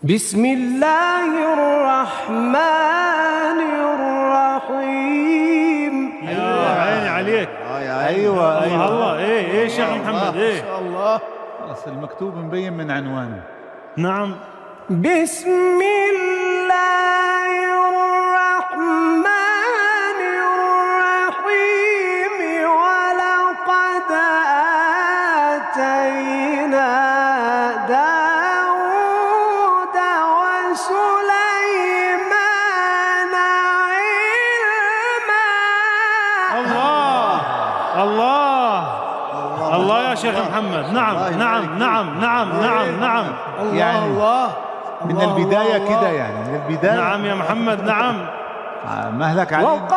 بسم الله الرحمن الرحيم. يا عيني عليك. ايوه الله ايه شيخ محمد ما شاء الله. خلاص المكتوب مبين من عنوانه. نعم. بسم الله الرحمن الرحيم. ولقد آتينا داود وسليمان علما. الله يا شيخ محمد. نعم نعم نعم نعم نعم نعم. يعني من البداية كده، يعني من البداية. نعم يا محمد. نعم. مهلك علينا.